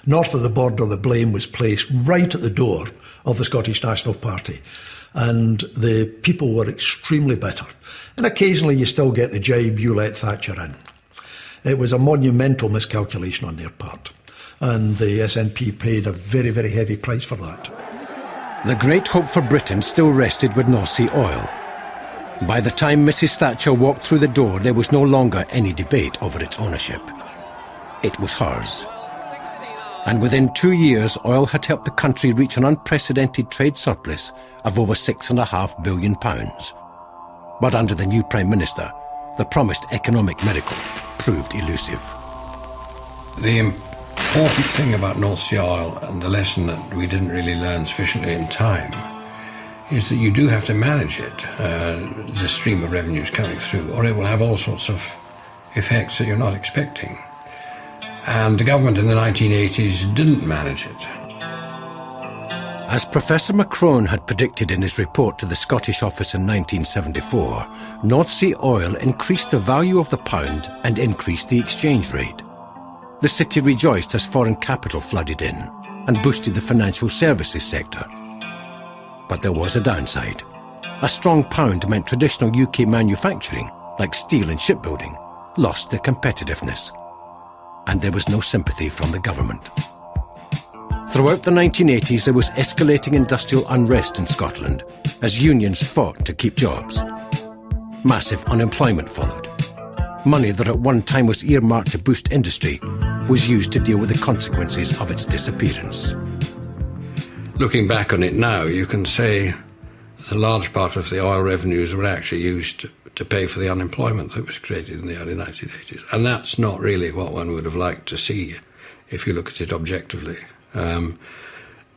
North of the border, the blame was placed right at the door of the Scottish National Party. And the people were extremely bitter. And occasionally you still get the jibe, you let Thatcher in. It was a monumental miscalculation on their part. And the SNP paid a very, very heavy price for that. The great hope for Britain still rested with North Sea oil. By the time Mrs. Thatcher walked through the door, there was no longer any debate over its ownership. It was hers. And within 2 years, oil had helped the country reach an unprecedented trade surplus of over £6.5 billion. But under the new Prime Minister, the promised economic miracle proved elusive. The important thing about North Sea oil, and the lesson that we didn't really learn sufficiently in time, is that you do have to manage it, the stream of revenues coming through, or it will have all sorts of effects that you're not expecting. And the government in the 1980s didn't manage it. As Professor Macron had predicted in his report to the Scottish office in 1974, North Sea oil increased the value of the pound and increased the exchange rate. The city rejoiced as foreign capital flooded in and boosted the financial services sector. But there was a downside. A strong pound meant traditional UK manufacturing, like steel and shipbuilding, lost their competitiveness. And there was no sympathy from the government. Throughout the 1980s, there was escalating industrial unrest in Scotland as unions fought to keep jobs. Massive unemployment followed. Money that at one time was earmarked to boost industry was used to deal with the consequences of its disappearance. Looking back on it now, you can say that a large part of the oil revenues were actually used to pay for the unemployment that was created in the early 1980s. And that's not really what one would have liked to see if you look at it objectively.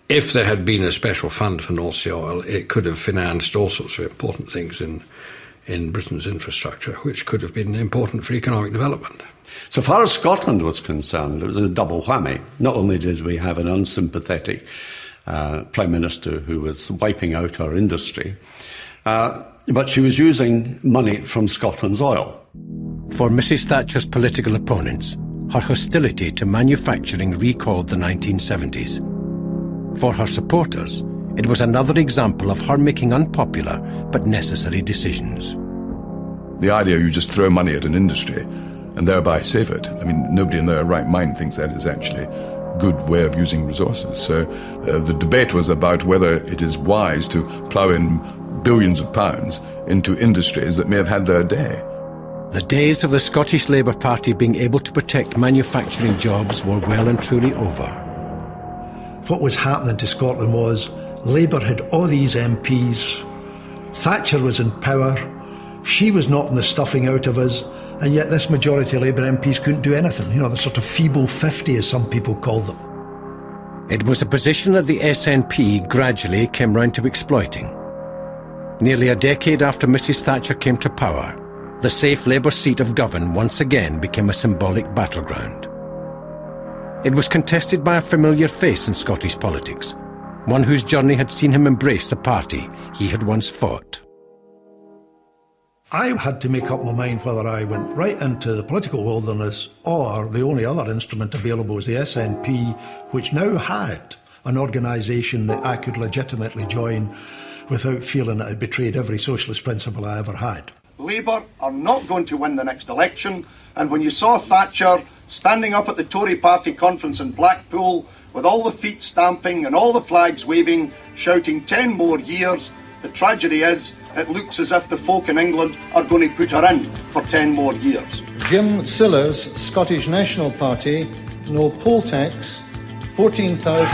If there had been a special fund for North Sea oil, it could have financed all sorts of important things in Britain's infrastructure, which could have been important for economic development. So far as Scotland was concerned, it was a double whammy. Not only did we have an unsympathetic Prime Minister who was wiping out our industry, but she was using money from Scotland's oil. For Mrs. Thatcher's political opponents, her hostility to manufacturing recalled the 1970s. For her supporters, it was another example of her making unpopular but necessary decisions. The idea you just throw money at an industry and thereby save it, I mean, nobody in their right mind thinks that is actually a good way of using resources. So the debate was about whether it is wise to plough in billions of pounds into industries that may have had their day. The days of the Scottish Labour Party being able to protect manufacturing jobs were well and truly over. What was happening to Scotland was Labour had all these MPs, Thatcher was in power, she was knocking the stuffing out of us, and yet this majority of Labour MPs couldn't do anything. You know, the sort of feeble 50, as some people call them. It was a position that the SNP gradually came round to exploiting. Nearly a decade after Mrs. Thatcher came to power, the safe Labour seat of Govan once again became a symbolic battleground. It was contested by a familiar face in Scottish politics, one whose journey had seen him embrace the party he had once fought. I had to make up my mind whether I went right into the political wilderness or the only other instrument available was the SNP, which now had an organisation that I could legitimately join without feeling that I betrayed every socialist principle I ever had. Labour are not going to win the next election, and when you saw Thatcher standing up at the Tory party conference in Blackpool with all the feet stamping and all the flags waving, shouting 10 more years, the tragedy is it looks as if the folk in England are going to put her in for 10 more years. Jim Silla's Scottish National Party, no poll tax, 14,000...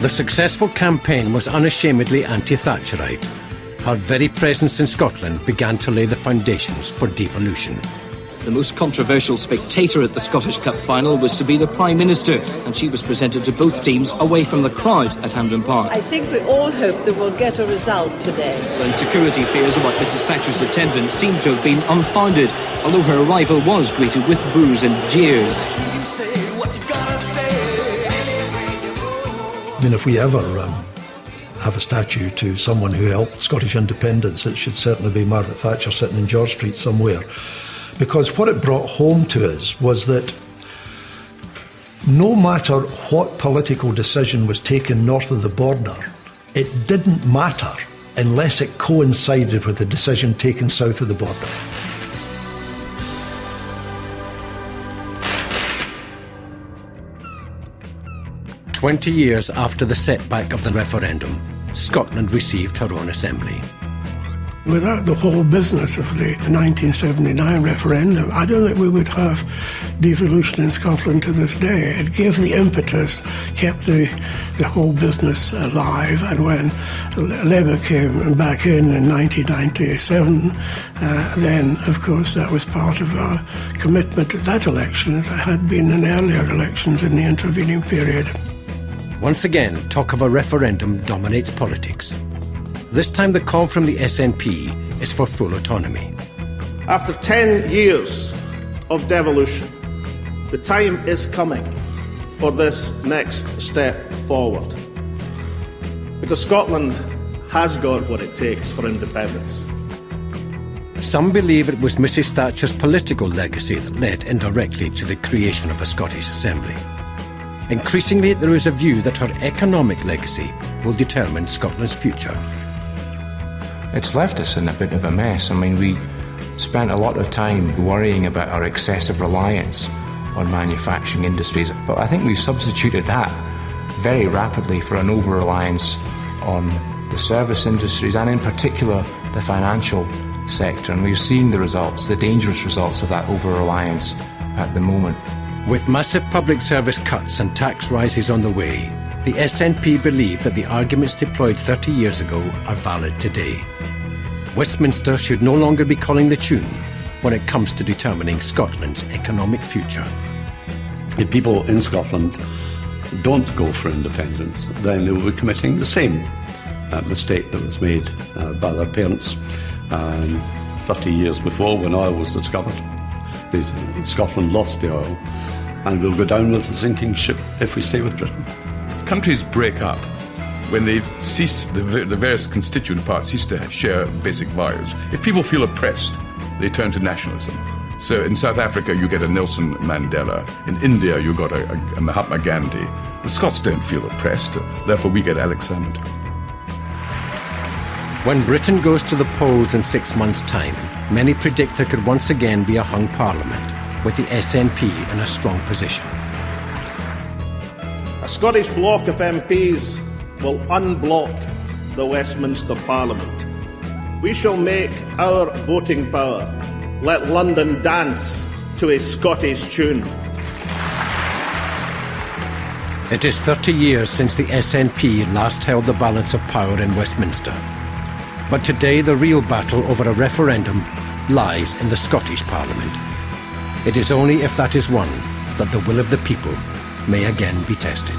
The successful campaign was unashamedly anti-Thatcherite. Her very presence in Scotland began to lay the foundations for devolution. The most controversial spectator at the Scottish Cup final was to be the Prime Minister, and she was presented to both teams away from the crowd at Hampden Park. I think we all hope that we'll get a result today. And security fears about Mrs. Thatcher's attendance seemed to have been unfounded, although her arrival was greeted with boos and jeers. I mean, if we ever have a statue to someone who helped Scottish independence, it should certainly be Margaret Thatcher sitting in George Street somewhere. Because what it brought home to us was that no matter what political decision was taken north of the border, it didn't matter unless it coincided with the decision taken south of the border. "20 years after the setback of the referendum, Scotland received her own assembly. Without the whole business of the 1979 referendum, I don't think we would have devolution in Scotland to this day. It gave the impetus, kept the whole business alive, and when Labour came back in 1997, then, of course, that was part of our commitment at that election, as it had been in earlier elections in the intervening period. Once again, talk of a referendum dominates politics. This time the call from the SNP is for full autonomy. After 10 years of devolution, the time is coming for this next step forward. Because Scotland has got what it takes for independence. Some believe it was Mrs. Thatcher's political legacy that led indirectly to the creation of a Scottish Assembly. Increasingly, there is a view that her economic legacy will determine Scotland's future. It's left us in a bit of a mess. I mean, we spent a lot of time worrying about our excessive reliance on manufacturing industries, but I think we've substituted that very rapidly for an over-reliance on the service industries and in particular the financial sector, and we're seeing the results, the dangerous results of that over-reliance at the moment. With massive public service cuts and tax rises on the way, the SNP believe that the arguments deployed 30 years ago are valid today. Westminster should no longer be calling the tune when it comes to determining Scotland's economic future. If people in Scotland don't go for independence, then they will be committing the same mistake that was made by their parents 30 years before when oil was discovered. Scotland lost the oil and will go down with the sinking ship if we stay with Britain. Countries break up when they've ceased, the various constituent parts cease to share basic values. If people feel oppressed, they turn to nationalism. So in South Africa, you get a Nelson Mandela. In India, you got a Mahatma Gandhi. The Scots don't feel oppressed, therefore we get Alex Salmond. When Britain goes to the polls in 6 months' time, many predict there could once again be a hung parliament, with the SNP in a strong position. A Scottish bloc of MPs will unblock the Westminster Parliament. We shall make our voting power let London dance to a Scottish tune. It is 30 years since the SNP last held the balance of power in Westminster. But today the real battle over a referendum lies in the Scottish Parliament. It is only if that is won that the will of the people may again be tested.